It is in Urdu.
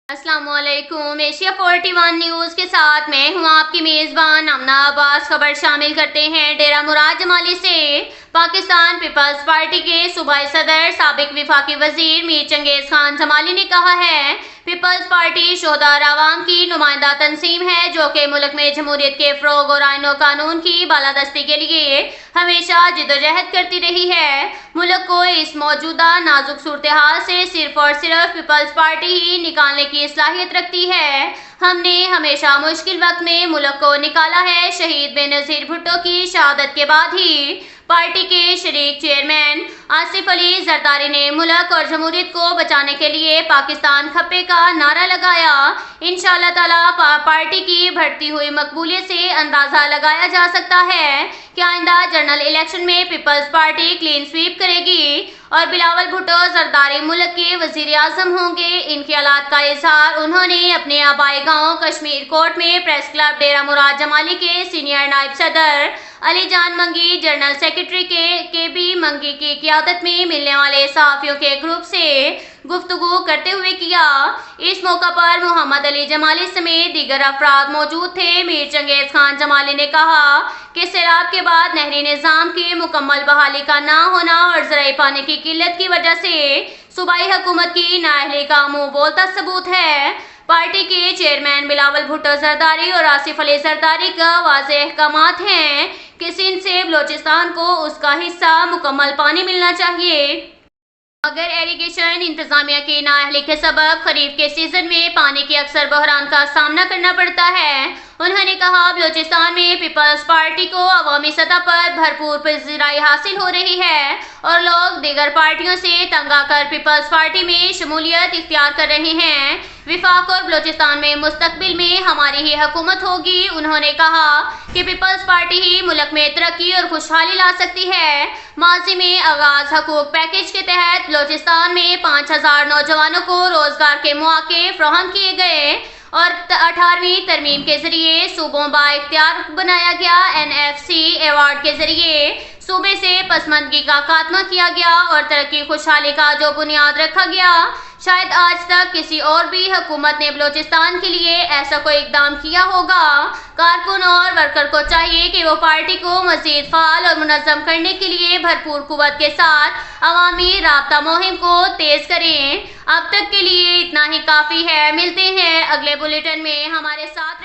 السلام علیکم۔ ایشیا 41 نیوز کے ساتھ میں ہوں آپ کی میزبان امنا عباس۔ خبر شامل کرتے ہیں ڈیرہ مراد جمالی سے۔ پاکستان پیپلز پارٹی کے صوبائی صدر سابق وفاقی وزیر میر چنگیز خان جمالی نے کہا ہے پیپلز پارٹی شہداء اور عوام کی نمائندہ تنظیم ہے جو کہ ملک میں جمہوریت کے فروغ اور آئین و قانون کی بالادستی کے لیے ہمیشہ جدوجہد کرتی رہی ہے۔ ملک کو اس موجودہ نازک صورتحال سے صرف اور صرف پیپلز پارٹی ہی نکالنے کی صلاحیت رکھتی ہے۔ ہم نے ہمیشہ مشکل وقت میں ملک کو نکالا ہے۔ شہید بے نظیر بھٹو کی شہادت کے بعد ہی پارٹی کے شریک چیئرمین آصف علی زرداری نے ملک اور جمہوریت کو بچانے کے لیے پاکستان کھپے کا نعرہ لگایا۔ انشاءاللہ تعالی پارٹی کی بڑھتی ہوئی مقبولیت سے اندازہ لگایا جا سکتا ہے کہ آئندہ جنرل الیکشن میں پیپلز پارٹی کلین سویپ کرے گی اور بلاول بھٹو زرداری ملک کے وزیر اعظم ہوں گے۔ ان خیالات کا اظہار انہوں نے اپنے آبائی گاؤں کشمیر کوٹ میں پریس کلب ڈیرہ مراد جمالی کے سینئر نائب صدر علی جان منگی، جنرل سیکرٹری کے بی منگی کی قیادت میں ملنے والے صحافیوں کے گروپ سے گفتگو کرتے ہوئے کیا۔ اس موقع پر محمد علی جمالی سمیت دیگر افراد موجود تھے۔ میر چنگیز خان جمالی نے کہا کہ سیلاب کے بعد نہری نظام کی مکمل بحالی کا نہ ہونا اور زرعی پانی کی قلت کی وجہ سے صوبائی حکومت کی نااہلی کا منہ بولتا ثبوت ہے۔ پارٹی کے چیئرمین بلاول بھٹو زرداری اور آصف علی زرداری کا واضح احکامات ہیں کہ سندھ سے بلوچستان کو اس کا حصہ مکمل پانی ملنا چاہیے۔ مگر ایریگیشن انتظامیہ کی نااہلی کے سبب خریف کے سیزن میں پانی کے اکثر بحران کا سامنا کرنا پڑتا ہے۔ انہوں نے کہا بلوچستان میں پیپلز پارٹی کو عوامی سطح پر بھرپور پذیرائی حاصل ہو رہی ہے اور لوگ دیگر پارٹیوں سے تنگ آ کر پیپلز پارٹی میں شمولیت اختیار کر رہے ہیں۔ وفاق اور بلوچستان میں مستقبل میں ہماری ہی حکومت ہوگی۔ انہوں نے کہا کہ پیپلز پارٹی ہی ملک میں ترقی اور خوشحالی لا سکتی ہے۔ ماضی میں آغاز حقوق پیکیج کے تحت بلوچستان میں 5000 نوجوانوں کو روزگار کے مواقع فراہم کیے گئے اور 18ویں ترمیم کے ذریعے صوبوں با اختیار بنایا گیا۔ NFC ایوارڈ کے ذریعے صوبے سے پسماندگی کا خاتمہ کیا گیا اور ترقی خوشحالی کا جو بنیاد رکھا گیا، شاید آج تک کسی اور بھی حکومت نے بلوچستان کے لیے ایسا کوئی اقدام کیا ہوگا۔ کارکن اور ورکر کو چاہیے کہ وہ پارٹی کو مزید فعال اور منظم کرنے کے لیے بھرپور قوت کے ساتھ عوامی رابطہ مہم کو تیز کریں۔ اب تک کے لیے اتنا ہی کافی ہے۔ ملتے ہیں اگلے بلیٹن میں، ہمارے ساتھ